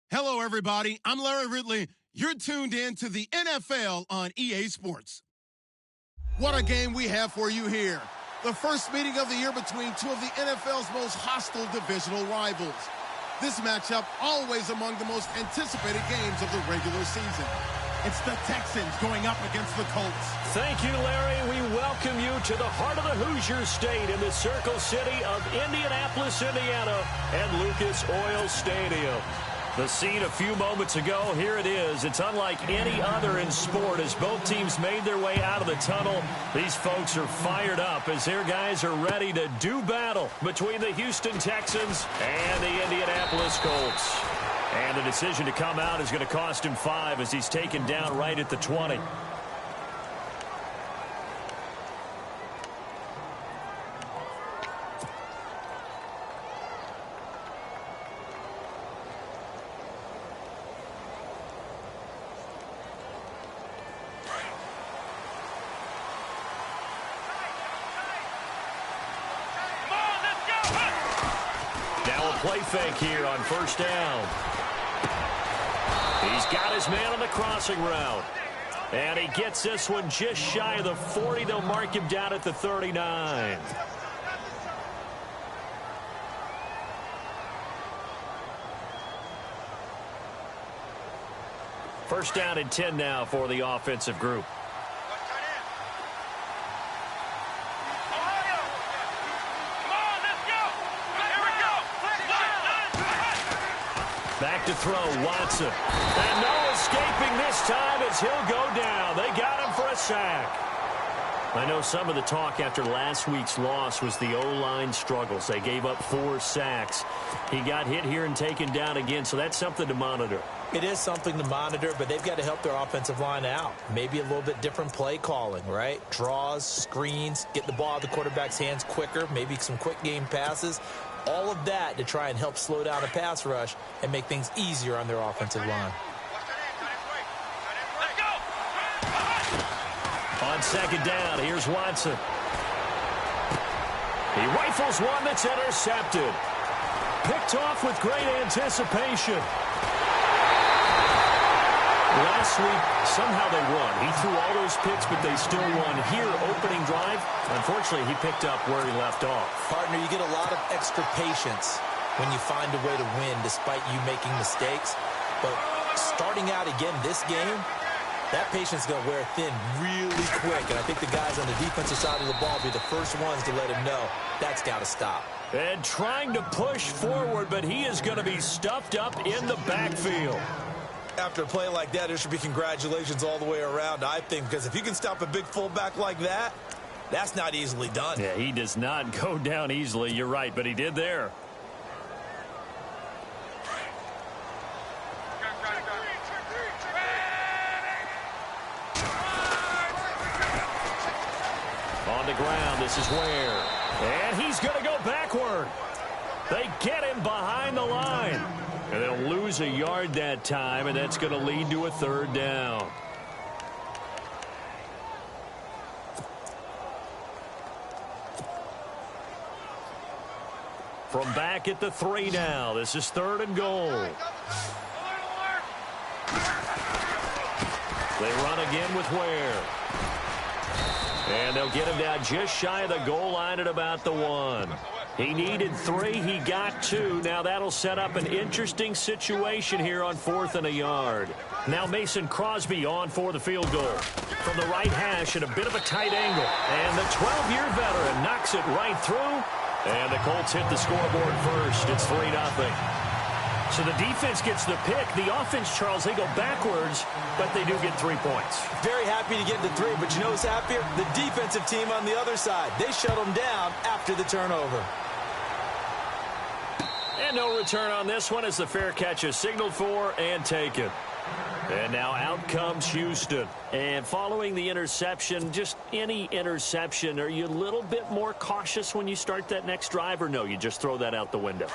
Hello, everybody. I'm Larry Ridley. You're tuned in to the NFL on EA Sports. What a game we have for you here. The first meeting of the year between two of the NFL's most hostile divisional rivals. This matchup always among the most anticipated games of the regular season. It's the Texans going up against the Colts. Thank you, Larry. We welcome you to the heart of the Hoosier State in the Circle City of Indianapolis, Indiana, and Lucas Oil Stadium. The scene a few moments ago, here it is. It's unlike any other in sport as both teams made their way out of the tunnel. These folks are fired up as their guys are ready to do battle between the Houston Texans and the Indianapolis Colts. And the decision to come out is going to cost him 5 as he's taken down right at the 20. Play fake here on first down. He's got his man on the crossing route. And he gets this one just shy of the 40. They'll mark him down at the 39. First down and 10 now for the offensive group. Back to throw, Watson. And no escaping this time as he'll go down. They got him for a sack. I know some of the talk after last week's loss was the O-line struggles. They gave up 4 sacks. He got hit here and taken down again, so that's something to monitor. It is something to monitor, but they've got to help their offensive line out. Maybe a little bit different play calling, right? Draws, screens, get the ball out of the quarterback's hands quicker, maybe some quick game passes. All of that to try and help slow down the pass rush and make things easier on their offensive line. On second down, here's Watson. He rifles one that's intercepted. Picked off with great anticipation. Last week, somehow they won. He threw all those picks, but they still won. Here, opening drive, unfortunately, he picked up where he left off. Partner, you get a lot of extra patience when you find a way to win despite you making mistakes. But starting out again this game, that patience is going to wear thin really quick. And I think the guys on the defensive side of the ball will be the first ones to let him know that's got to stop. And trying to push forward, but he is going to be stuffed up in the backfield. After a play like that, there should be congratulations all the way around, I think, because if you can stop a big fullback like that, that's not easily done. Yeah, he does not go down easily. You're right, but he did there. On the ground, this is Ware. And he's going to go backward. They get him behind the line. And they'll lose a yard that time, and that's going to lead to a third down. From back at the 3 now, this is 3rd and goal. They run again with Ware. And they'll get him down just shy of the goal line at about the 1. He needed 3. He got 2. Now that'll set up an interesting situation here on 4th and a yard. Now Mason Crosby on for the field goal. From the right hash at a bit of a tight angle. And the 12-year veteran knocks it right through. And the Colts hit the scoreboard first. It's 3-0. So the defense gets the pick. The offense, Charles, they go backwards, but they do get 3 points. Very happy to get to 3, but you know what's happier? The defensive team on the other side. They shut them down after the turnover. And no return on this one as the fair catch is signaled for and taken. And now out comes Houston. And following the interception, just any interception, are you a little bit more cautious when you start that next drive, or no, you just throw that out the window?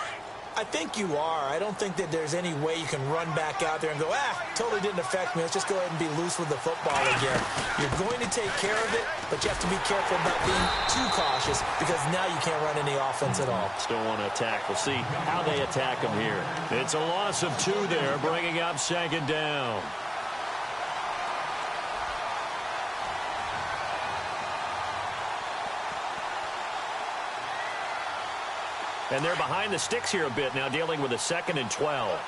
I think you are. I don't think that there's any way you can run back out there and go, totally didn't affect me. Let's just go ahead and be loose with the football again. You're going to take care of it, but you have to be careful about being too cautious because now you can't run any offense at all. Still want to attack. We'll see how they attack him here. It's a loss of 2 there, bringing up 2nd down. And they're behind the sticks here a bit now, dealing with a 2nd and 12.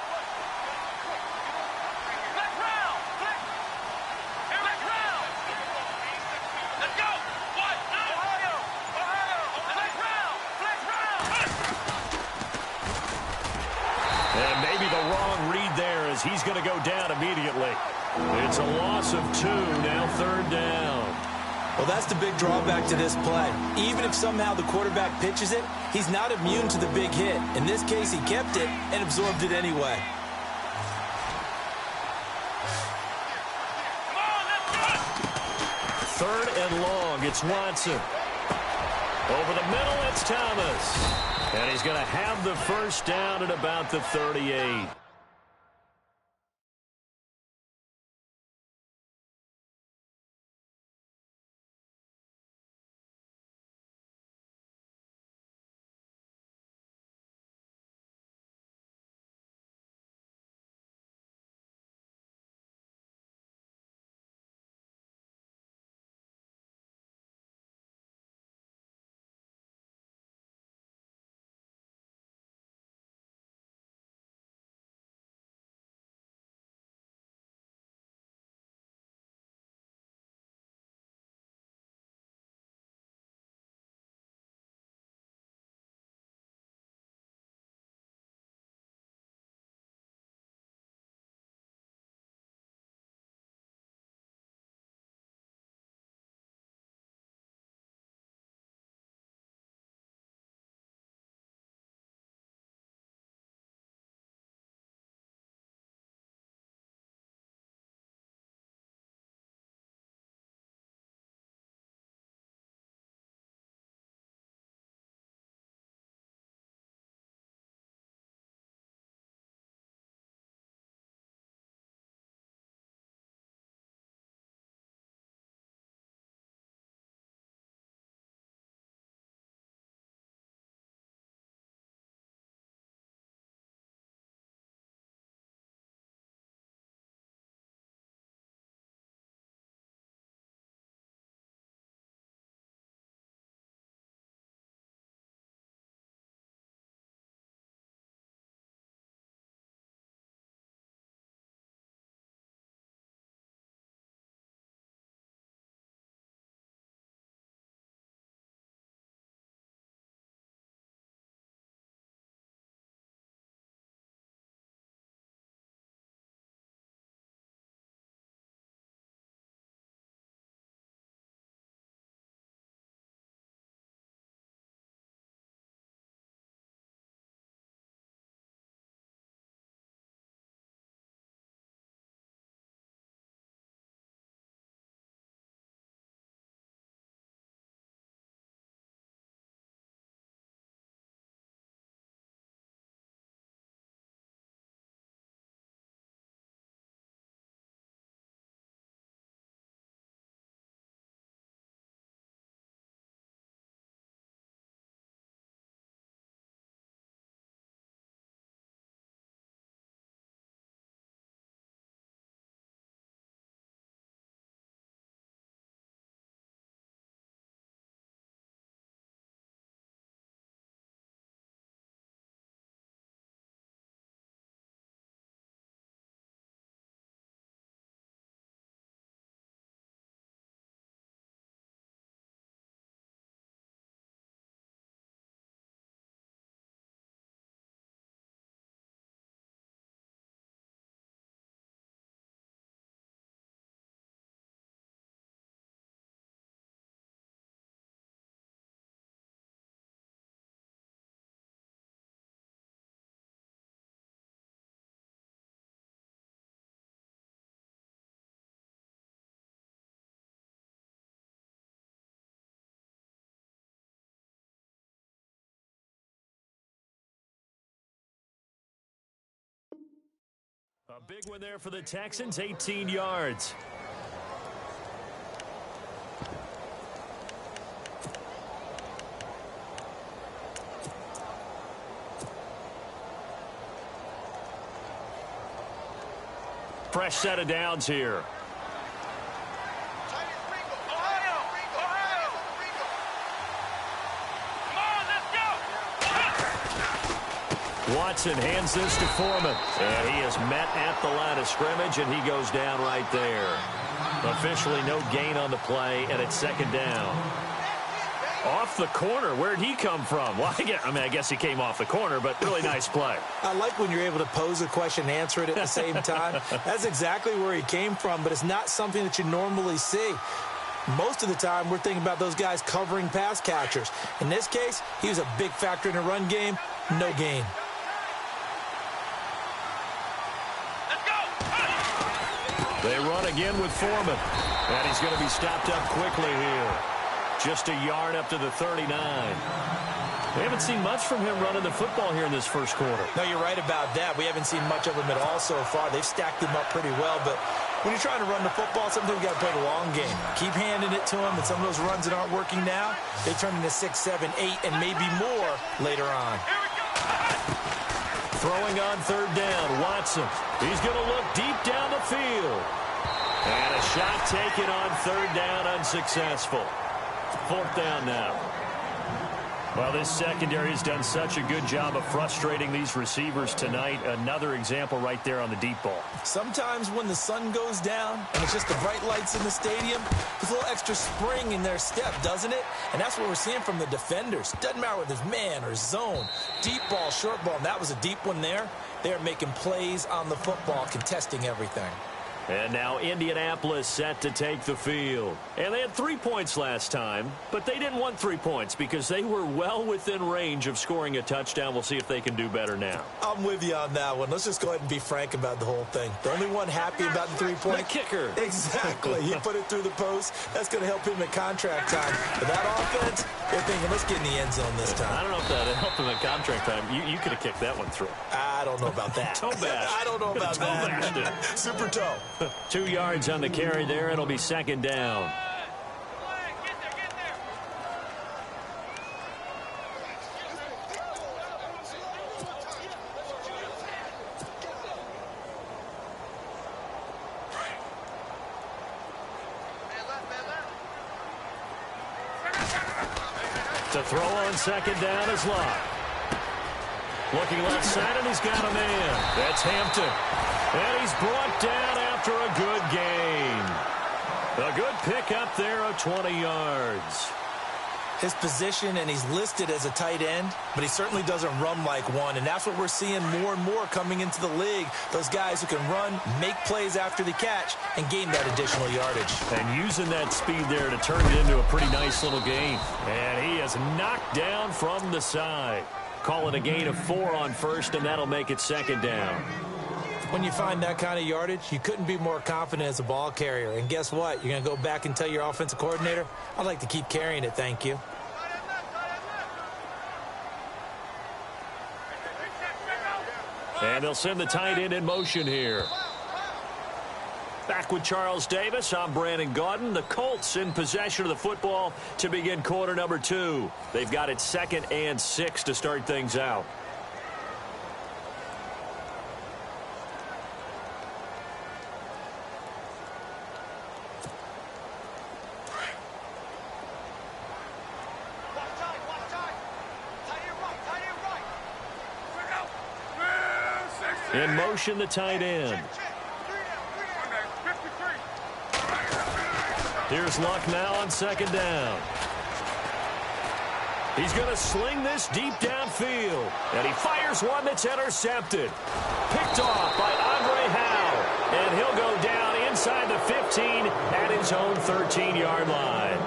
And maybe the wrong read there as he's going to go down immediately. It's a loss of 2, now 3rd down. Well, that's the big drawback to this play. Even if somehow the quarterback pitches it, he's not immune to the big hit. In this case, he kept it and absorbed it anyway. Third and long, it's Watson. Over the middle, it's Thomas. And he's going to have the first down at about the 38. A big one there for the Texans, 18 yards. Fresh set of downs here. Watson hands this to Foreman. And he is met at the line of scrimmage, and he goes down right there. Officially no gain on the play, and it's second down. Off the corner. Where'd he come from? Well, I guess he came off the corner, but really nice play. I like when you're able to pose a question and answer it at the same time. That's exactly where he came from, but it's not something that you normally see. Most of the time, we're thinking about those guys covering pass catchers. In this case, he was a big factor in the run game. No gain. They run again with Foreman. And he's going to be stopped up quickly here. Just a yard up to the 39. We haven't seen much from him running the football here in this first quarter. No, you're right about that. We haven't seen much of him at all so far. They've stacked him up pretty well, but when you're trying to run the football, sometimes you got to play the long game. Keep handing it to him, and some of those runs that aren't working now, they turn into 6, 7, 8, and maybe more later on. Throwing on third down, Watson. He's going to look deep down the field. And a shot taken on third down, unsuccessful. Fourth down now. Well, this secondary has done such a good job of frustrating these receivers tonight. Another example right there on the deep ball. Sometimes when the sun goes down and it's just the bright lights in the stadium, there's a little extra spring in their step, doesn't it? And that's what we're seeing from the defenders. Doesn't matter whether it's man or zone, deep ball, short ball, and that was a deep one there. They're making plays on the football, contesting everything. And now Indianapolis set to take the field. And they had 3 points last time, but they didn't want 3 points because they were well within range of scoring a touchdown. We'll see if they can do better now. I'm with you on that one. Let's just go ahead and be frank about the whole thing. The only one happy about the 3-point. The kicker. Exactly. He put it through the post. That's going to help him at contract time. But that offense, they're thinking, let's get in the end zone this time. I don't know if that helped him at contract time. You could have kicked that one through. I don't know about that. Toe bash. I don't know about that. Toe bashed it. Super toe. 2 yards on the carry there. It'll be second down. To throw on second down is Locke. Looking left side, and he's got a man. That's Hampton. And he's brought down after a good gain. A good pickup there of 20 yards. His position, and he's listed as a tight end, but he certainly doesn't run like one, and that's what we're seeing more and more coming into the league. Those guys who can run, make plays after the catch, and gain that additional yardage. And using that speed there to turn it into a pretty nice little gain. And he is knocked down from the side. Call it a gain of 4 on first, and that'll make it second down. When you find that kind of yardage, you couldn't be more confident as a ball carrier. And guess what? You're going to go back and tell your offensive coordinator, I'd like to keep carrying it, thank you. And they'll send the tight end in motion here. Back with Charles Davis, I'm Brandon Gaudin. The Colts in possession of the football to begin quarter number 2. They've got it 2nd and 6 to start things out. In motion, the tight end. Here's Luck now on second down. He's going to sling this deep downfield. And he fires one that's intercepted. Picked off by Andre Howe. And he'll go down inside the 15 at his own 13-yard line.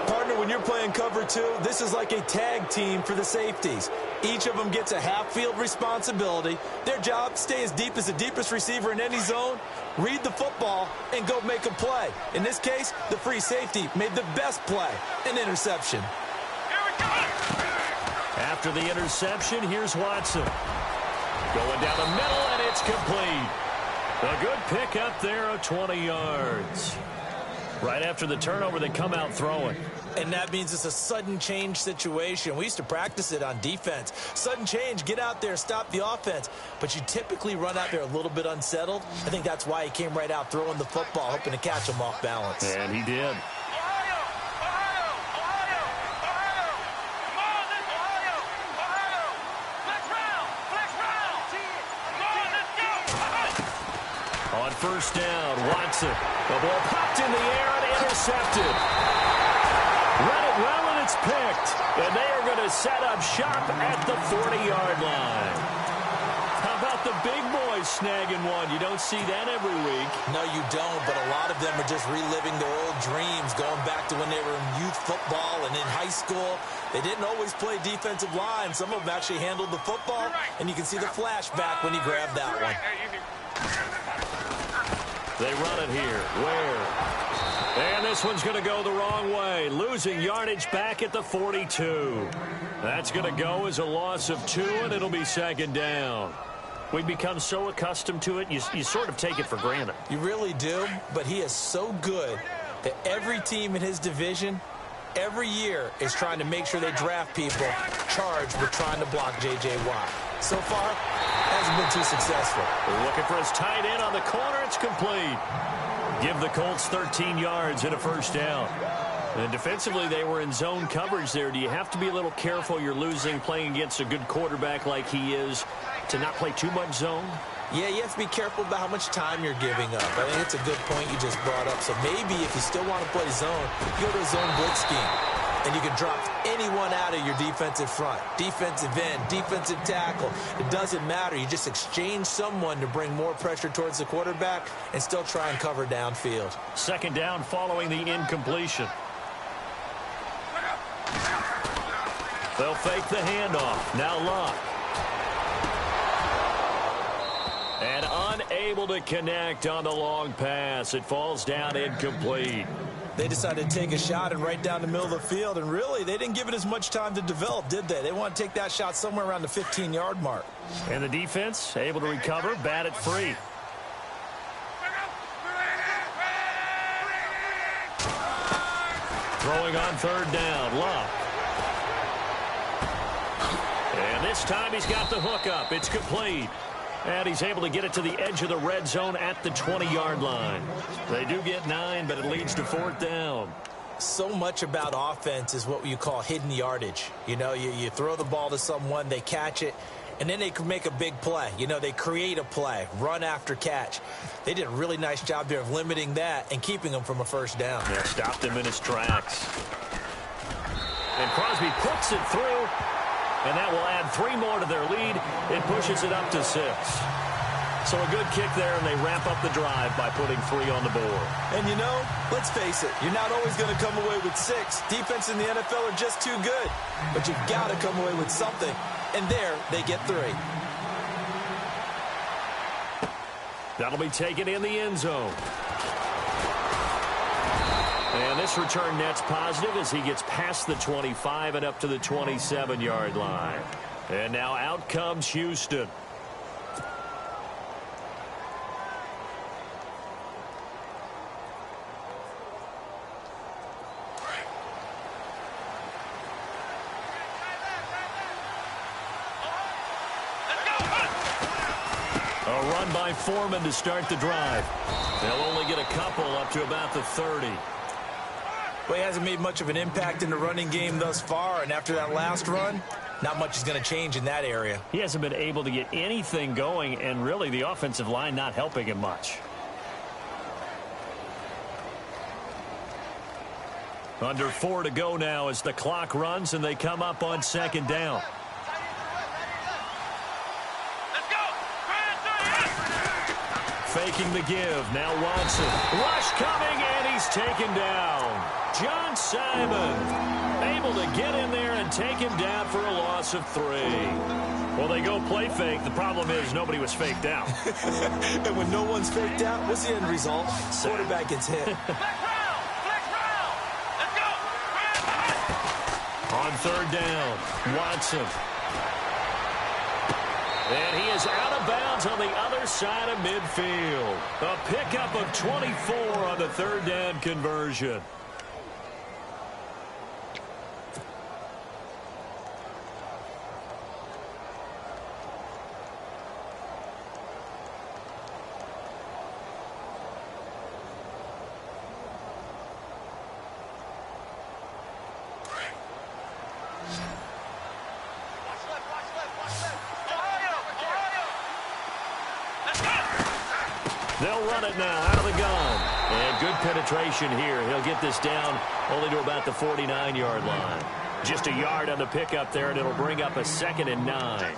Partner, when you're playing cover 2, this is like a tag team for the safeties. Each of them gets a half-field responsibility. Their job, stay as deep as the deepest receiver in any zone, read the football, and go make a play. In this case, the free safety made the best play, an interception. After the interception, here's Watson. Going down the middle, and it's complete. A good pickup there of 20 yards. Right after the turnover, they come out throwing. And that means it's a sudden change situation. We used to practice it on defense. Sudden change, get out there, stop the offense. But you typically run out there a little bit unsettled. I think that's why he came right out throwing the football, hoping to catch him off balance. And he did. On first down, Watson. The ball popped in the air and intercepted. Run it well, and it's picked. And they are going to set up shop at the 40-yard line. How about the big boys snagging one? You don't see that every week. No, you don't, but a lot of them are just reliving their old dreams, going back to when they were in youth football and in high school. They didn't always play defensive line. Some of them actually handled the football, and you can see the flashback when he grabbed that one. They run it here. Where? And this one's going to go the wrong way. Losing yardage back at the 42. That's going to go as a loss of 2, and it'll be second down. We've become so accustomed to it, you sort of take it for granted. You really do, but he is so good that every team in his division, every year, is trying to make sure they draft people charged with trying to block J.J. Watt. So far, hasn't been too successful. They're looking for his tight end on the corner. It's complete. Give the Colts 13 yards and a first down. And defensively, they were in zone coverage there. Do you have to be a little careful? You're losing playing against a good quarterback like he is to not play too much zone? Yeah, you have to be careful about how much time you're giving up. I think it's a good point you just brought up. So maybe if you still want to play zone, you go to a zone blitz scheme. And you can drop anyone out of your defensive front. Defensive end, defensive tackle. It doesn't matter. You just exchange someone to bring more pressure towards the quarterback and still try and cover downfield. Second down following the incompletion. They'll fake the handoff. Now Luck. And unable to connect on the long pass. It falls down incomplete. They decided to take a shot and right down the middle of the field, and really, they didn't give it as much time to develop, did they? They want to take that shot somewhere around the 15-yard mark. And the defense able to recover, bat it free. Throwing on third down, Luck. And this time he's got the hook up. It's complete. And he's able to get it to the edge of the red zone at the 20-yard line. They do get 9, but it leads to fourth down. So much about offense is what you call hidden yardage. You know, you throw the ball to someone, they catch it, and then they can make a big play. You know, they create a play, run after catch. They did a really nice job there of limiting that and keeping him from a first down. Yeah, stopped him in his tracks. And Crosby puts it through. And that will add 3 more to their lead. It pushes it up to 6. So a good kick there, and they wrap up the drive by putting 3 on the board. And, you know, let's face it, you're not always going to come away with 6. Defense in the NFL are just too good. But you've got to come away with something. And there, they get 3. That'll be taken in the end zone. And this return net's positive as he gets past the 25 and up to the 27-yard line. And now out comes Houston. A run by Foreman to start the drive. They'll only get a couple up to about the 30. Well, he hasn't made much of an impact in the running game thus far, and after that last run, not much is going to change in that area. He hasn't been able to get anything going, and really the offensive line not helping him much. Under 4 to go now as the clock runs, and they come up on second down. Faking the give. Now Watson. Rush coming, and he's taken down. John Simon able to get in there and take him down for a loss of 3. Well, they go play fake. The problem is nobody was faked out. And when no one's faked out, what's the end result? Quarterback gets hit. On third down, Watson. And he is out of bounds on the other side of midfield. A pickup of 24 on the third down conversion. They'll run it now out of the gun. And good penetration here. He'll get this down only to about the 49-yard line. Just a yard on the pickup there, and it'll bring up a 2nd and 9.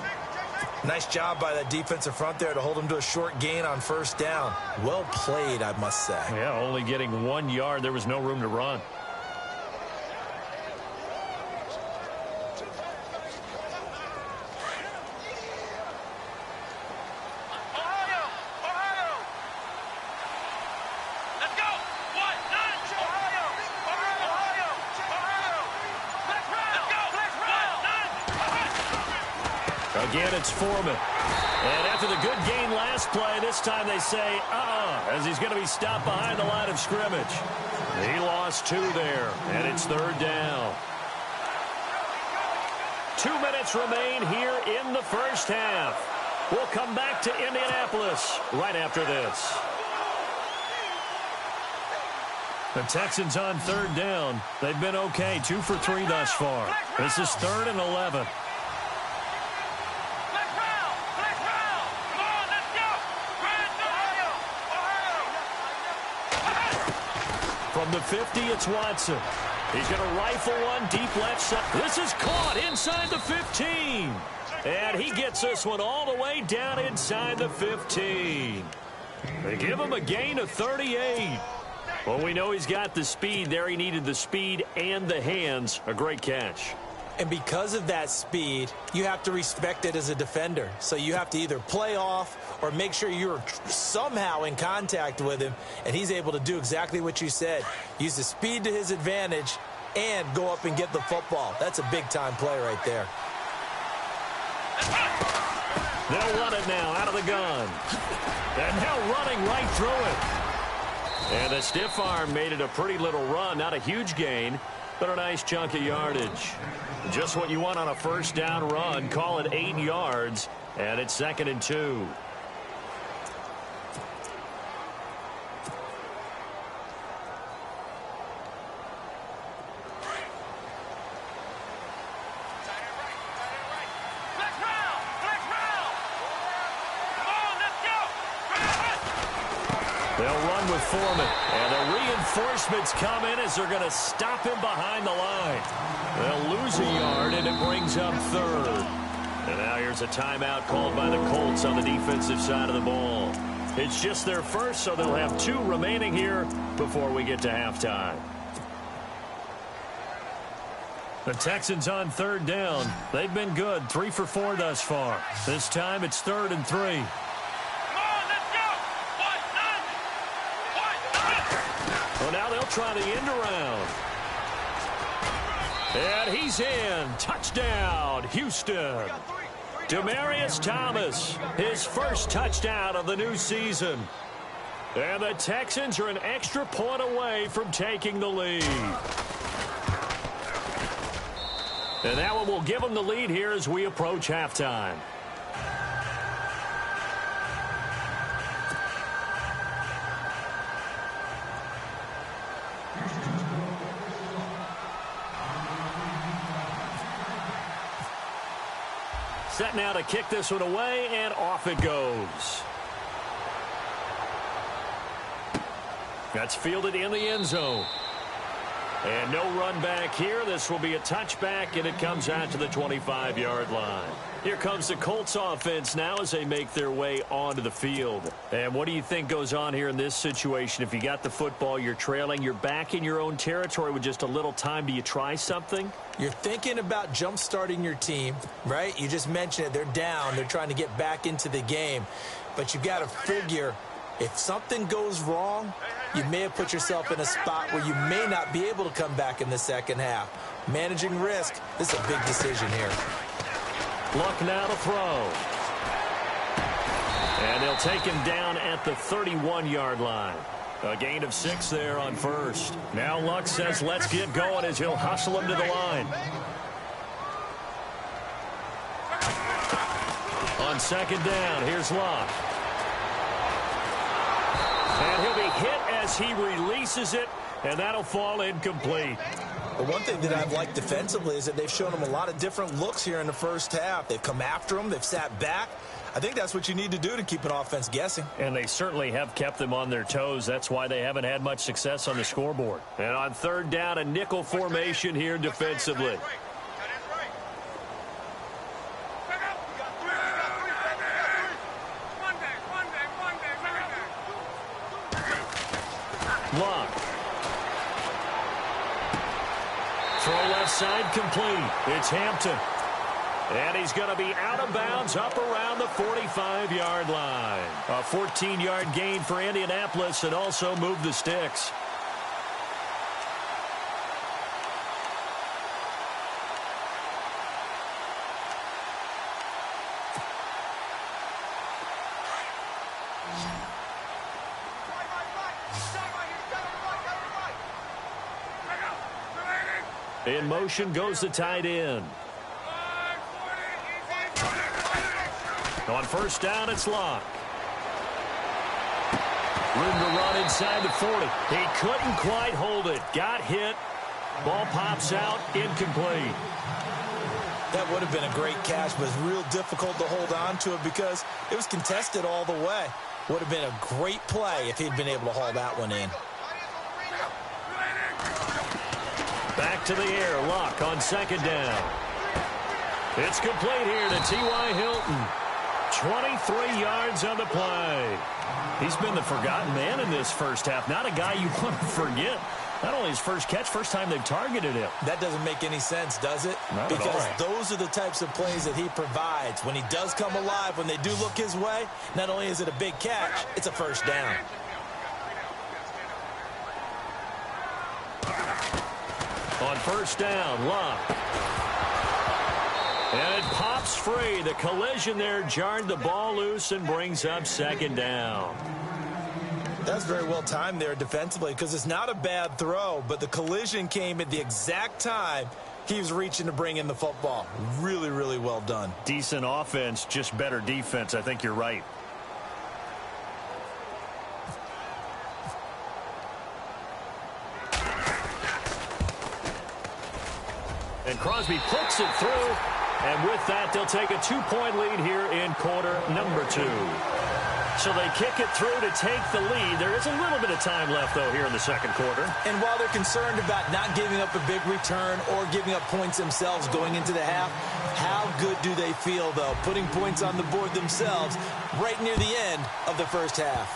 Nice job by that defensive front there to hold him to a short gain on first down. Well played, I must say. Yeah, only getting 1 yard. There was no room to run. Again, it's Foreman. And after the good gain last play, this time they say, as he's going to be stopped behind the line of scrimmage. He lost 2 there, and it's 3rd down. 2 minutes remain here in the first half. We'll come back to Indianapolis right after this. The Texans on 3rd down. They've been okay, 2 for 3 thus far. This is 3rd and 11. From the 50, it's Watson. He's going to rifle one deep left side. This is caught inside the 15. And he gets this one all the way down inside the 15. They give him a gain of 38. Well, we know he's got the speed there. He needed the speed and the hands. A great catch. And because of that speed, you have to respect it as a defender. So you have to either play off or make sure you're somehow in contact with him, and he's able to do exactly what you said. Use the speed to his advantage and go up and get the football. That's a big-time play right there. They'll run it now out of the gun. And now running right through it. And the stiff arm made it a pretty little run. Not a huge gain, but a nice chunk of yardage. Just what you want on a first down run. Call it 8 yards, and it's 2nd and 2. They'll run with Foreman, and the reinforcements come in as they're going to stop him behind the line. They'll lose a yard, and it brings up 3rd. And now here's a timeout called by the Colts on the defensive side of the ball. It's just their first, so they'll have 2 remaining here before we get to halftime. The Texans on 3rd down. They've been good, 3 for 4 thus far. This time it's 3rd and 3. Well, now they'll try the end around. And he's in. Touchdown, Houston. Demaryius Thomas, his first touchdown of the new season. And the Texans are an extra point away from taking the lead. And that one will give them the lead here as we approach halftime. Set now to kick this one away, and off it goes. That's fielded in the end zone. And no run back here. This will be a touchback, and it comes out to the 25-yard line. Here comes the Colts offense now as they make their way onto the field. And what do you think goes on here in this situation? If you got the football, you're trailing, you're back in your own territory with just a little time. Do you try something? You're thinking about jump-starting your team, right? You just mentioned it. They're down. They're trying to get back into the game. But you've got to figure if something goes wrong, you may have put yourself in a spot where you may not be able to come back in the second half. Managing risk, this is a big decision here. Luck now to throw. And they'll take him down at the 31-yard line. A gain of 6 there on first. Now Luck says let's get going as he'll hustle him to the line. On second down, here's Luck. And he'll be hit as he releases it, and that'll fall incomplete. The one thing that I've liked defensively is that they've shown him a lot of different looks here in the first half. They've come after him. They've sat back. I think that's what you need to do to keep an offense guessing. And they certainly have kept them on their toes. That's why they haven't had much success on the scoreboard. And on third down, a nickel formation here defensively. Luck. Throw left side complete. It's Hampton. And he's going to be out of bounds up around the 45-yard line. A 14-yard gain for Indianapolis and also move the sticks. In motion goes the tight end. On first down, it's Luck. Room to run inside the 40. He couldn't quite hold it. Got hit. Ball pops out. Incomplete. That would have been a great catch, but it's real difficult to hold on to it because it was contested all the way. Would have been a great play if he'd been able to haul that one in. Back to the air. Luck on second down. It's complete here to T.Y. Hilton. 23 yards on the play. He's been the forgotten man in this first half. Not a guy you want to forget. Not only his first catch, first time they've targeted him. That doesn't make any sense, does it? Not because at all. Those are the types of plays that he provides. When he does come alive, when they do look his way, not only is it a big catch, it's a first down. On first down, Luck. And it pops free. The collision there jarred the ball loose and brings up second down. That's very well timed there defensively because it's not a bad throw, but the collision came at the exact time he was reaching to bring in the football. Really, really well done. Decent offense, just better defense. I think you're right. And Crosby puts it through. And with that, they'll take a 2-point lead here in quarter number 2. So they kick it through to take the lead. There is a little bit of time left, though, here in the second quarter. And while they're concerned about not giving up a big return or giving up points themselves going into the half, how good do they feel, though, putting points on the board themselves right near the end of the first half?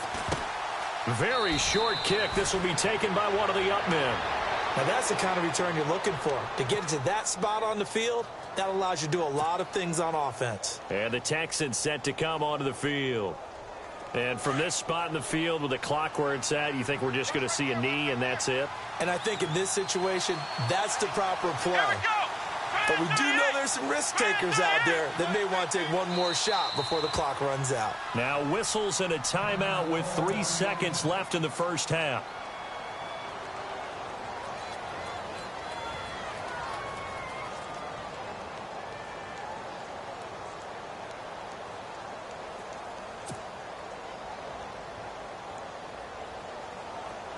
Very short kick. This will be taken by one of the up men. Now, that's the kind of return you're looking for. To get to that spot on the field, that allows you to do a lot of things on offense. And the Texans set to come onto the field. And from this spot in the field with the clock where it's at, you think we're just going to see a knee and that's it? And I think in this situation, that's the proper play. But we do know there's some risk takers out there that may want to take one more shot before the clock runs out. Now whistles and a timeout with 3 seconds left in the first half.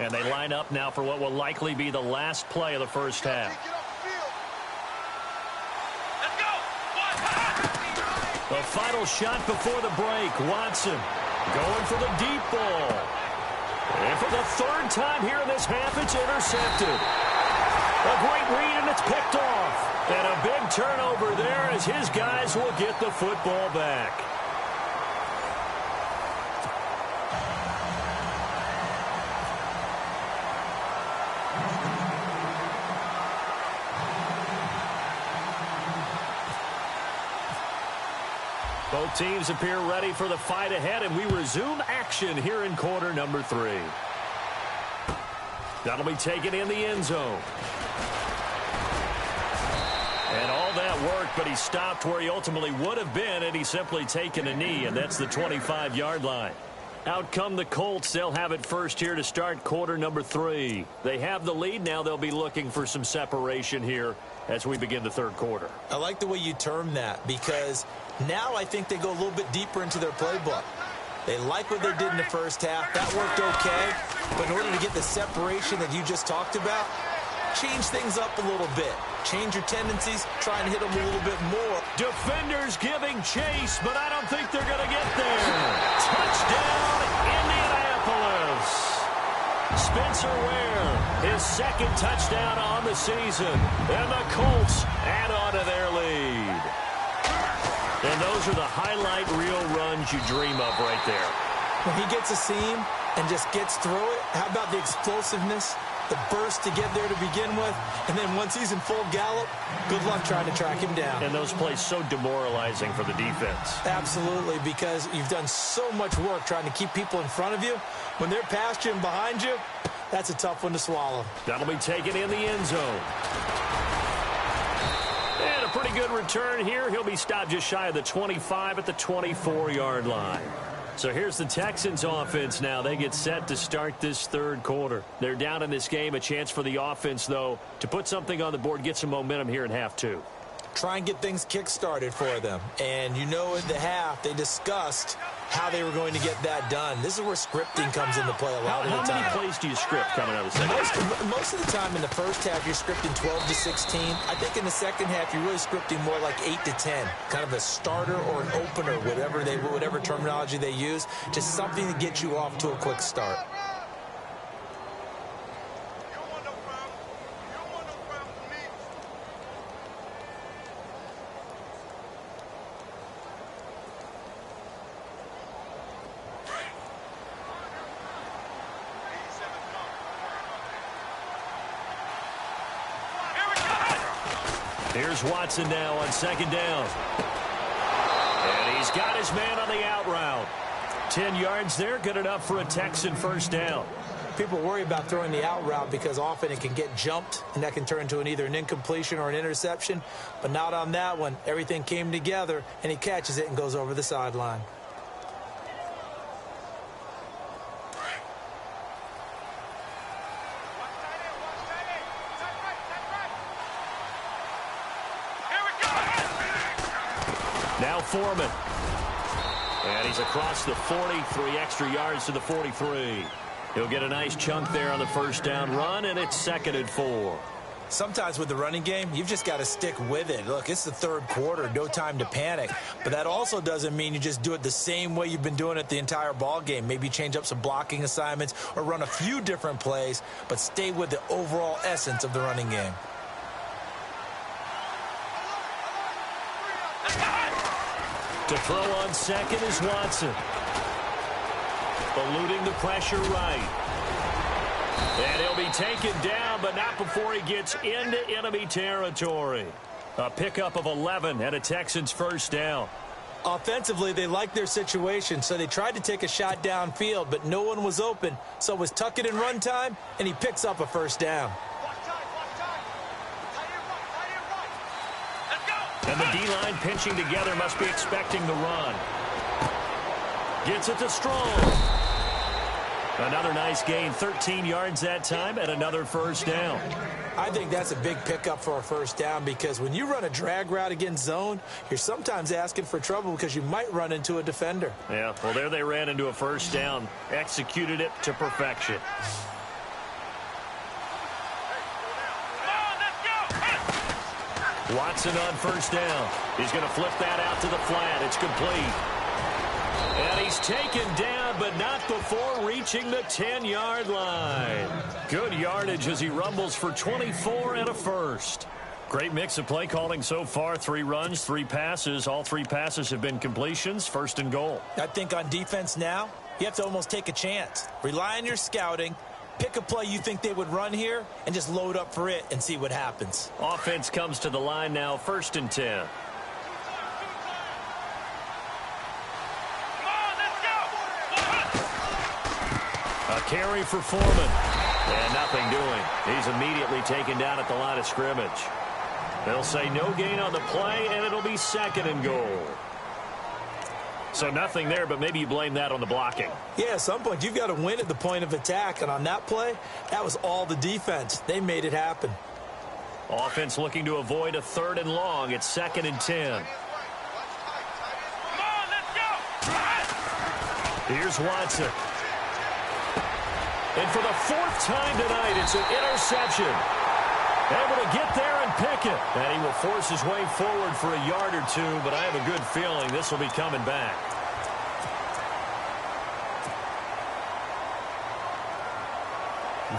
And they line up now for what will likely be the last play of the first half. The final shot before the break. Watson going for the deep ball. And for the third time here in this half, it's intercepted. A great read, and it's picked off. And a big turnover there as his guys will get the football back. Both teams appear ready for the fight ahead, and we resume action here in quarter number 3. That'll be taken in the end zone. And all that work but he stopped where he ultimately would have been had he simply taken a knee, and that's the 25-yard line. Out come the Colts. They'll have it first here to start quarter number 3. They have the lead. Now they'll be looking for some separation here as we begin the third quarter. I like the way you term that, because now I think they go a little bit deeper into their playbook. They like what they did in the first half. That worked okay. But in order to get the separation that you just talked about, change things up a little bit. Change your tendencies. Try and hit them a little bit more. Defenders giving chase, but I don't think they're going to get there. Touchdown, Indianapolis. Spencer Ware, his second touchdown on the season. And the Colts add on to their lead. And those are the highlight reel runs you dream of right there. When he gets a seam and just gets through it, how about the explosiveness, the burst to get there to begin with, and then once he's in full gallop, good luck trying to track him down. And those plays so demoralizing for the defense. Absolutely, because you've done so much work trying to keep people in front of you. When they're past you and behind you, that's a tough one to swallow. That'll be taken in the end zone. And a pretty good return here. He'll be stopped just shy of the 25 at the 24-yard line. So here's the Texans offense now. They get set to start this third quarter. They're down in this game. A chance for the offense, though, to put something on the board, get some momentum here in half 2. Try and get things kick-started for them. And you know in the half, they discussed how they were going to get that done. This is where scripting comes into play a lot of the time. How many plays do you script coming out of the second half? Most of the time in the first half, you're scripting 12 to 16. I think in the second half, you're really scripting more like 8 to 10. Kind of a starter or an opener, whatever terminology they use. Just something to get you off to a quick start. Here's Watson now on second down. And he's got his man on the out route. 10 yards there, good enough for a Texan first down. People worry about throwing the out route because often it can get jumped, and that can turn into either an incompletion or an interception. But not on that one. Everything came together, and he catches it and goes over the sideline. Now Foreman. And he's across the 40, 3 extra yards to the 43. He'll get a nice chunk there on the first down run, and it's 2nd and 4. Sometimes with the running game, you've just got to stick with it. Look, it's the third quarter, no time to panic. But that also doesn't mean you just do it the same way you've been doing it the entire ball game. Maybe change up some blocking assignments or run a few different plays, but stay with the overall essence of the running game. To throw on second is Watson. Eluding the pressure right. And he'll be taken down, but not before he gets into enemy territory. A pickup of 11 and a Texans first down. Offensively, they liked their situation, so they tried to take a shot downfield, but no one was open. So it was tuck it in run time, and he picks up a first down. And the D-line pinching together, must be expecting the run. Gets it to Strong. Another nice gain, 13 yards that time, and another first down. I think that's a big pickup for a first down because when you run a drag route against zone, you're sometimes asking for trouble because you might run into a defender. Yeah, well, there they ran into a first down, executed it to perfection. Watson on first down. He's going to flip that out to the flat. It's complete. And he's taken down, but not before reaching the 10-yard line. Good yardage as he rumbles for 24 and a first. Great mix of play calling so far. 3 runs, 3 passes. All 3 passes have been completions. 1st and goal. I think on defense now, you have to almost take a chance. Rely on your scouting. Pick a play you think they would run here and just load up for it and see what happens. Offense comes to the line now, 1st and 10. A carry for Foreman. And nothing doing. He's immediately taken down at the line of scrimmage. They'll say no gain on the play, and it'll be 2nd and goal. So nothing there, but maybe you blame that on the blocking. Yeah, at some point, you've got to win at the point of attack. And on that play, that was all the defense. They made it happen. Offense looking to avoid a 3rd and long. It's 2nd and 10. Here's Watson. And for the 4th time tonight, it's an interception. Able to get there and pick it. And he will force his way forward for a yard or two, but I have a good feeling this will be coming back.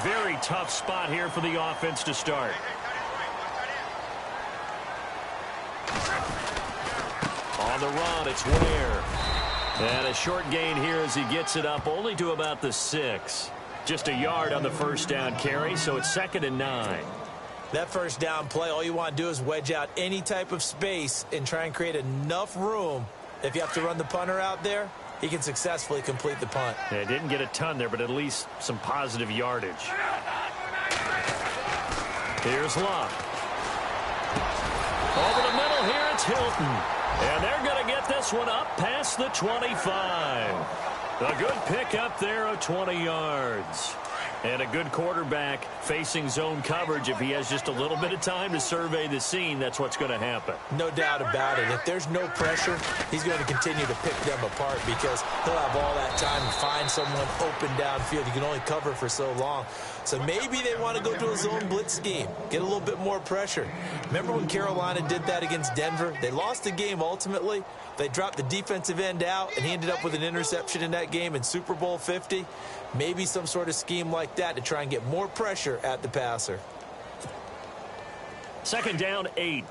Very tough spot here for the offense to start. On the run, it's Ware. And a short gain here as he gets it up only to about the 6. Just a yard on the first down carry, so it's 2nd and 9. That first down play, all you want to do is wedge out any type of space and try and create enough room. If you have to run the punter out there, he can successfully complete the punt. Yeah, didn't get a ton there, but at least some positive yardage. Here's Luck. Over the middle here, it's Hilton. And they're going to get this one up past the 25. A good pickup there of 20 yards. And a good quarterback facing zone coverage. If he has just a little bit of time to survey the scene, that's what's going to happen. No doubt about it. If there's no pressure, he's going to continue to pick them apart because he'll have all that time to find someone open downfield. You can only cover for so long. So maybe they want to go to a zone blitz scheme, get a little bit more pressure. Remember when Carolina did that against Denver? They lost the game ultimately. They dropped the defensive end out, and he ended up with an interception in that game in Super Bowl 50. Maybe some sort of scheme like that to try and get more pressure at the passer. 2nd down, 8.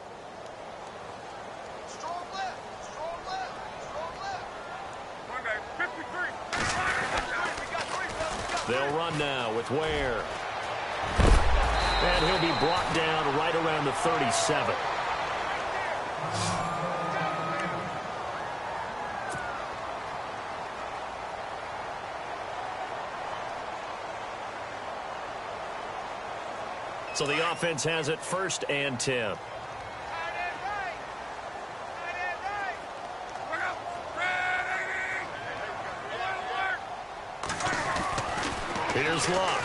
They'll run now with Ware. And he'll be brought down right around the 37. So the offense has it 1st and 10. Here's Luck.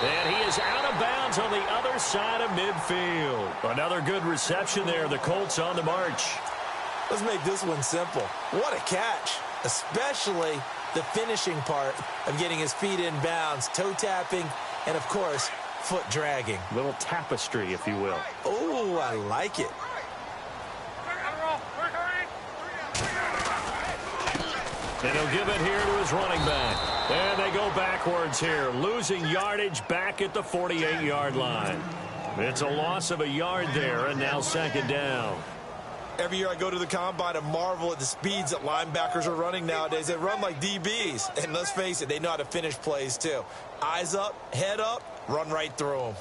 And he is out of bounds on the other side of midfield. Another good reception there. The Colts on the march. Let's make this one simple. What a catch, especially the finishing part of getting his feet in bounds, toe tapping, and, of course, foot dragging. Little tapestry, if you will. Oh, I like it. And he'll give it here to his running back. And they go backwards here, losing yardage back at the 48-yard line. It's a loss of a yard there, and now 2nd down. Every year I go to the combine and marvel at the speeds that linebackers are running nowadays. They run like DBs. And let's face it, they know how to finish plays too. Eyes up, head up, run right through them.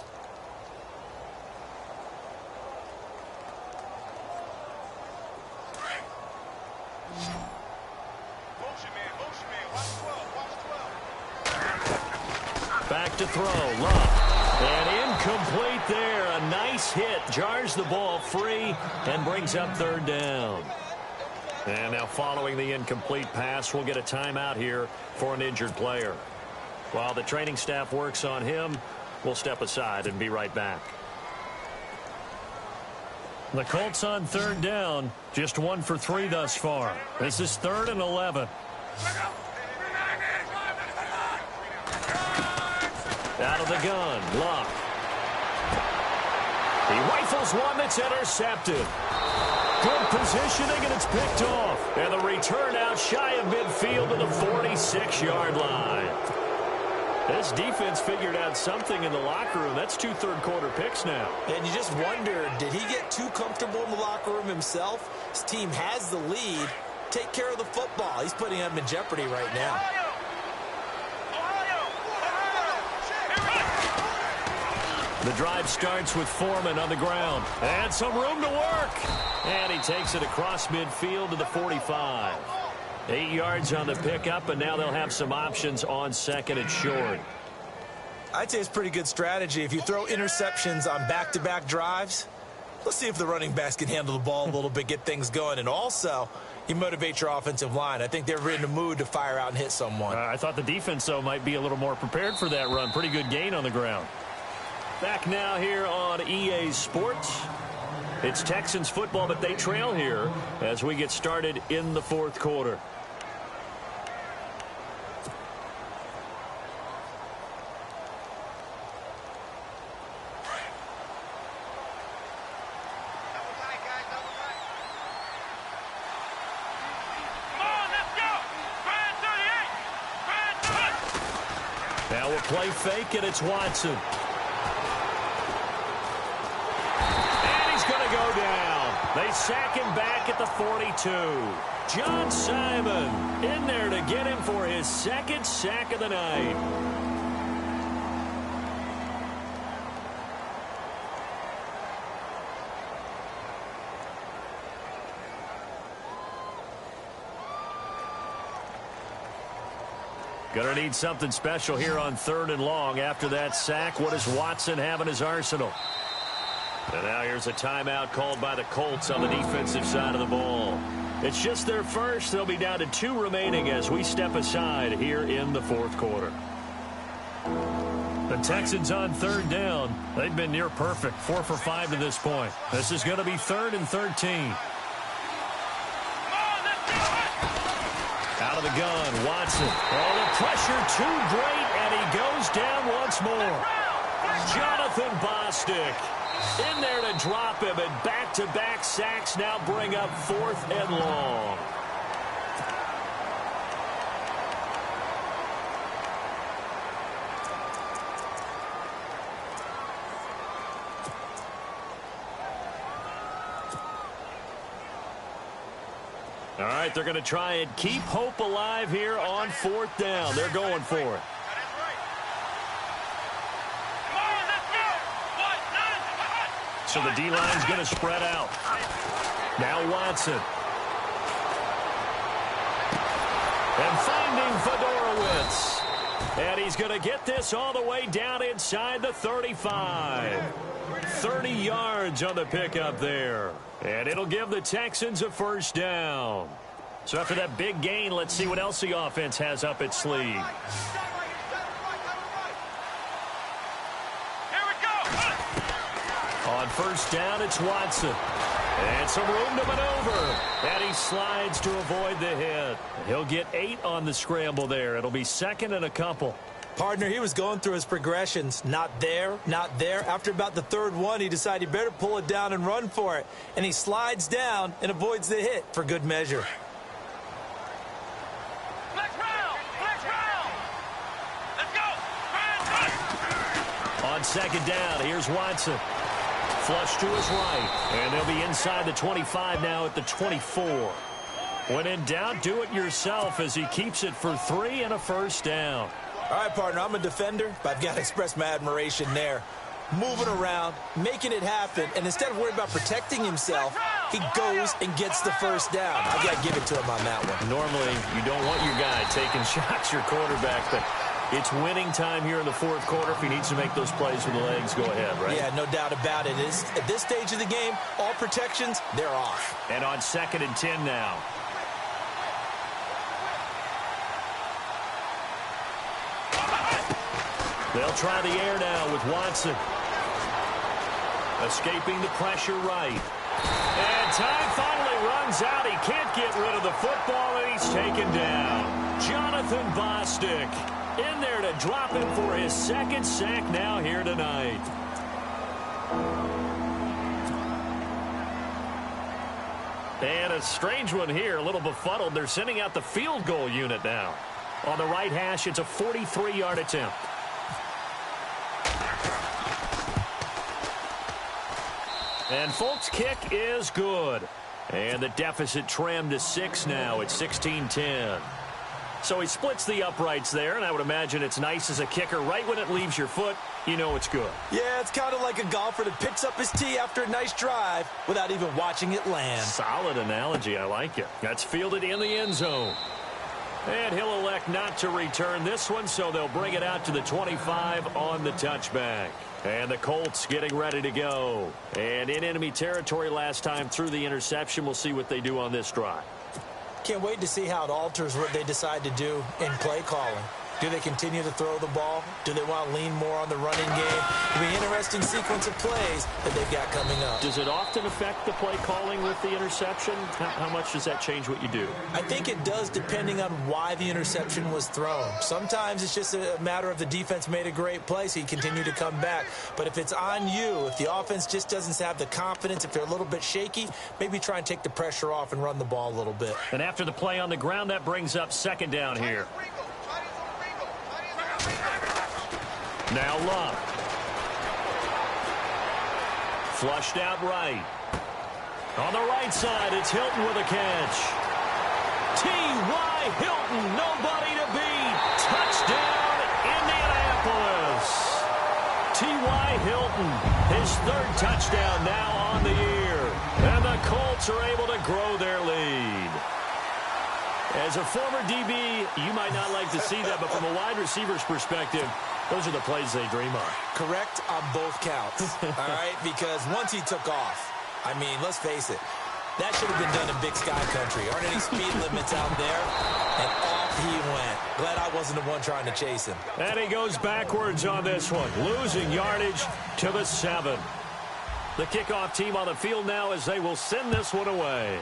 Back to throw, Love. And incomplete there. A nice hit. Jars the ball free and brings up 3rd down. And now following the incomplete pass, we'll get a timeout here for an injured player. While the training staff works on him, we'll step aside and be right back. The Colts on 3rd down. Just 1 for 3 thus far. This is 3rd and 11. Out of the gun, Luck. He rifles one that's intercepted. Good positioning, and it's picked off. And the return out shy of midfield to the 46-yard line. This defense figured out something in the locker room. That's 2 third-quarter picks now. And you just wonder, did he get too comfortable in the locker room himself? His team has the lead. Take care of the football. He's putting them in jeopardy right now. The drive starts with Foreman on the ground. And some room to work. And he takes it across midfield to the 45. 8 yards on the pickup, and now they'll have some options on 2nd and short. I'd say it's pretty good strategy. If you throw interceptions on back-to-back drives, let's see if the running backs can handle the ball a little bit, get things going. And also, you motivate your offensive line. I think they're in the mood to fire out and hit someone. I thought the defense, though, might be a little more prepared for that run. Pretty good gain on the ground. Back now here on EA Sports. It's Texans football, but they trail here as we get started in the fourth quarter. Now we'll play fake, and it's Watson. And he's going to go down. They sack him back at the 42. John Simon in there to get him for his second sack of the night. Going to need something special here on 3rd and long. After that sack, what does Watson have in his arsenal? And now here's a timeout called by the Colts on the defensive side of the ball. It's just their first. They'll be down to 2 remaining as we step aside here in the fourth quarter. The Texans on 3rd down. They've been near perfect, 4 for 5 to this point. This is going to be 3rd and 13. Out of the gun, Watson. Oh, the pressure too great, and he goes down once more. Jonathan Bostic in there to drop him, and back-to-back sacks now bring up 4th and long. All right, they're going to try and keep hope alive here on 4th down. They're going for it. So the D-line's going to spread out. Now Watson. And finding Fedorowicz. And he's going to get this all the way down inside the 35. 30 yards on the pickup there. And it'll give the Texans a 1st down. So after that big gain, let's see what else the offense has up its sleeve. Here we go. On 1st down, it's Watson. And some room to maneuver. And he slides to avoid the hit. He'll get 8 on the scramble there. It'll be 2nd and a couple. Partner, he was going through his progressions. Not there, not there. After about the 3rd one, he decided he better pull it down and run for it. And he slides down and avoids the hit for good measure. Flex round. Let's go. On 2nd down, here's Watson. Flush to his right. And they'll be inside the 25 now at the 24. When in doubt, do it yourself as he keeps it for 3 and a 1st down. All right, partner, I'm a defender, but I've got to express my admiration there. Moving around, making it happen, and instead of worrying about protecting himself, he goes and gets the 1st down. I've got to give it to him on that one. Normally, you don't want your guy taking shots, your quarterback, but it's winning time here in the 4th quarter. If he needs to make those plays with the legs, go ahead, right? Yeah, no doubt about it. At this stage of the game, all protections, they're off. And on 2nd and 10 now. They'll try the air now with Watson. Escaping the pressure right. And time finally runs out. He can't get rid of the football, and he's taken down. Jonathan Bostic in there to drop him for his 2nd sack now here tonight. And a strange one here, a little befuddled. They're sending out the field goal unit now. On the right hash, it's a 43-yard attempt. And Folk's kick is good. And the deficit trimmed to 6 now. It's 16-10. So he splits the uprights there, and I would imagine it's nice as a kicker. Right when it leaves your foot, you know it's good. Yeah, it's kind of like a golfer that picks up his tee after a nice drive without even watching it land. Solid analogy. I like it. That's fielded in the end zone. And he'll elect not to return this one, so they'll bring it out to the 25 on the touchback. And the Colts getting ready to go. And in enemy territory last time through the interception. We'll see what they do on this drive. Can't wait to see how it alters what they decide to do in play calling. Do they continue to throw the ball? Do they want to lean more on the running game? It'll be an interesting sequence of plays that they've got coming up. Does it often affect the play calling with the interception? How much does that change what you do? I think it does, depending on why the interception was thrown. Sometimes it's just a matter of the defense made a great play, so you continue to come back. But if it's on you, if the offense just doesn't have the confidence, if they're a little bit shaky, maybe try and take the pressure off and run the ball a little bit. And after the play on the ground, that brings up second down here. Now Love. Flushed out right. On the right side, it's Hilton with a catch. T.Y. Hilton, nobody to beat. Touchdown, Indianapolis. T.Y. Hilton, his third touchdown now on the year. And the Colts are able to grow their lead. As a former DB, you might not like to see that, but from a wide receiver's perspective, those are the plays they dream of. Correct on both counts, all right? Because once he took off, I mean, let's face it, that should have been done in Big Sky Country. Aren't any speed limits out there? And off he went. Glad I wasn't the one trying to chase him. And he goes backwards on this one, losing yardage to the 7. The kickoff team on the field now as they will send this one away.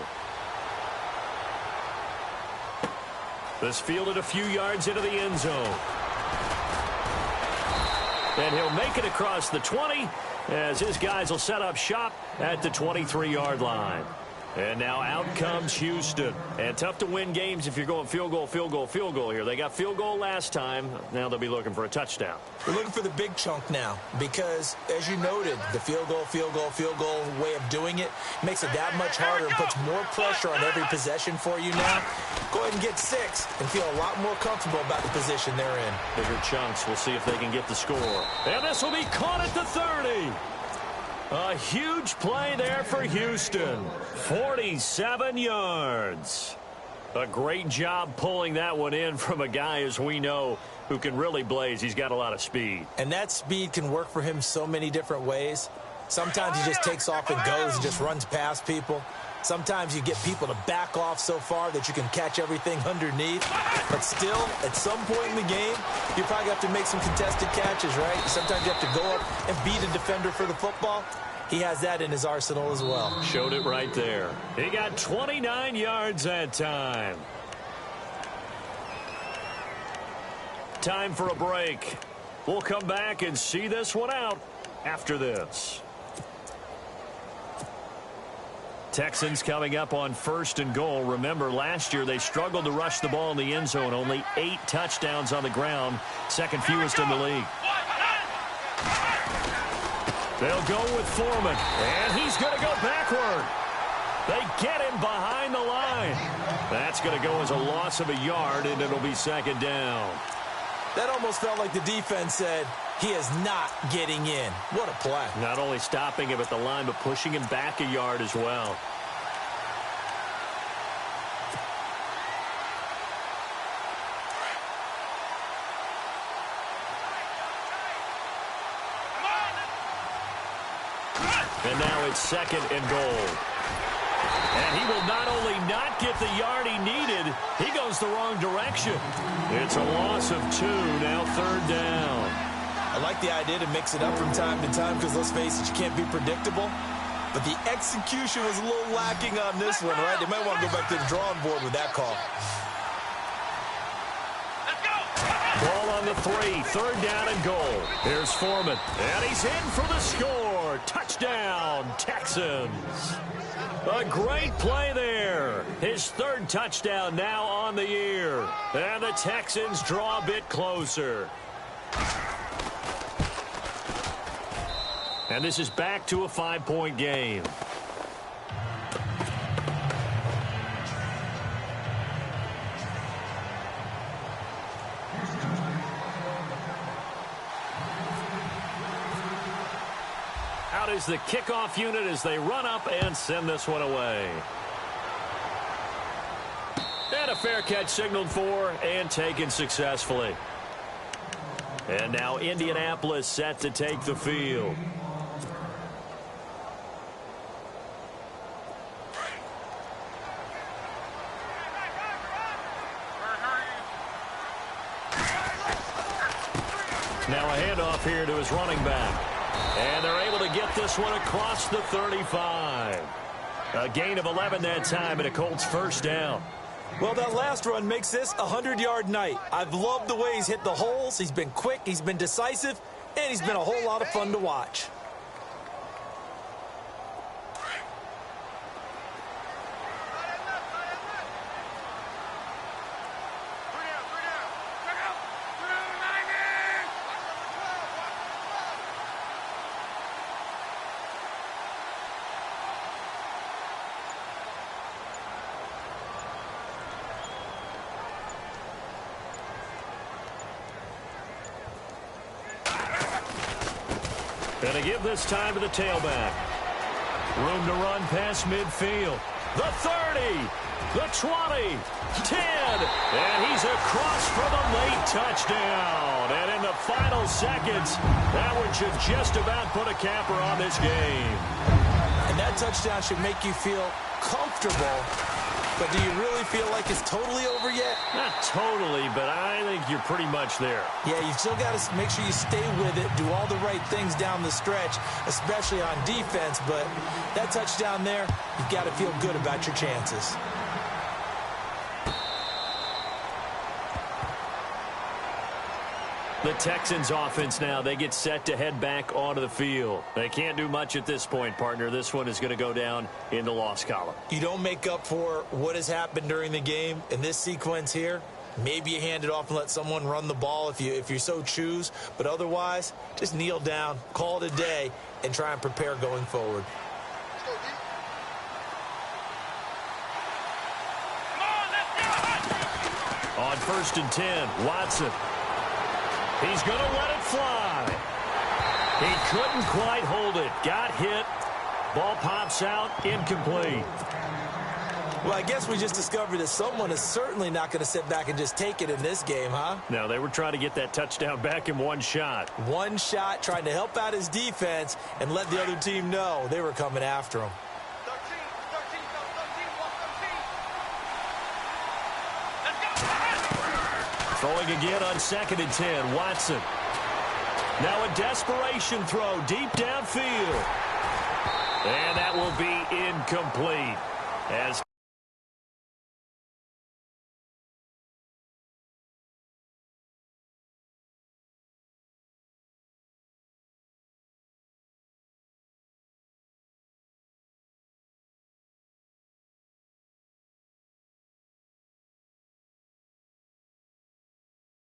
This fielded a few yards into the end zone. And he'll make it across the 20 as his guys will set up shop at the 23-yard line. And now out comes Houston. And tough to win games if you're going field goal, field goal, field goal here. They got field goal last time. Now they'll be looking for a touchdown. We're looking for the big chunk now because, as you noted, the field goal way of doing it makes it that much harder and puts more pressure on every possession for you now. Go ahead and get 6 and feel a lot more comfortable about the position they're in. Bigger chunks. We'll see if they can get the score. And this will be caught at the 30. A huge play there for Houston. 47 yards. A great job pulling that one in from a guy, as we know, who can really blaze. He's got a lot of speed. And that speed can work for him so many different ways. Sometimes he just takes off and goes and just runs past people. Sometimes you get people to back off so far that you can catch everything underneath. But still, at some point in the game, you probably have to make some contested catches, right? Sometimes you have to go up and beat a defender for the football. He has that in his arsenal as well. Showed it right there. He got 29 yards that time. Time for a break. We'll come back and see this one out after this. Texans coming up on 1st and goal. Remember, last year they struggled to rush the ball in the end zone. Only 8 touchdowns on the ground. Second fewest in the league. They'll go with Foreman. And he's going to go backward. They get him behind the line. That's going to go as a loss of a yard, and it'll be second down. That almost felt like the defense said, he is not getting in. What a play. Not only stopping him at the line, but pushing him back a yard as well. And now it's second and goal. And he will not only not get the yard he needed, he goes the wrong direction. It's a loss of 2, now third down. I like the idea to mix it up from time to time because, let's face it, you can't be predictable. But the execution was a little lacking on this one, right? They might want to go back to the drawing board with that call. Ball on the 3, third down and goal. Here's Foreman, and he's in for the score. Touchdown, Texans. A great play there. His third touchdown now on the year. And the Texans draw a bit closer. And this is back to a 5-point game. Out is the kickoff unit as they run up and send this one away. And a fair catch signaled for and taken successfully. And now Indianapolis set to take the field. Now a handoff here to his running back. And they're able to get this one across the 35. A gain of 11 that time and a Colts first down. Well, that last run makes this a 100-yard night. I've loved the way he's hit the holes. He's been quick, he's been decisive, and he's been a whole lot of fun to watch. Going to give this time to the tailback. Room to run past midfield. The 30, the 20, 10, and he's across for the late touchdown. And in the final seconds, that one should just about put a capper on this game. And that touchdown should make you feel comfortable. But do you really feel like it's totally over yet? Not totally, but I think you're pretty much there. Yeah, you've still got to make sure you stay with it, do all the right things down the stretch, especially on defense. But that touchdown there, you've got to feel good about your chances. The Texans offense now, they get set to head back onto the field. They can't do much at this point, partner. This one is going to go down in the loss column. You don't make up for what has happened during the game in this sequence here. Maybe you hand it off and let someone run the ball if you so choose. But otherwise, just kneel down, call it a day, and try and prepare going forward. On 1st and 10, Watson. He's going to let it fly. He couldn't quite hold it. Got hit. Ball pops out. Incomplete. Well, I guess we just discovered that someone is certainly not going to sit back and just take it in this game, huh? No, they were trying to get that touchdown back in one shot. One shot, trying to help out his defense and let the other team know they were coming after him. Throwing again on 2nd and 10, Watson. Now a desperation throw deep downfield. And that will be incomplete as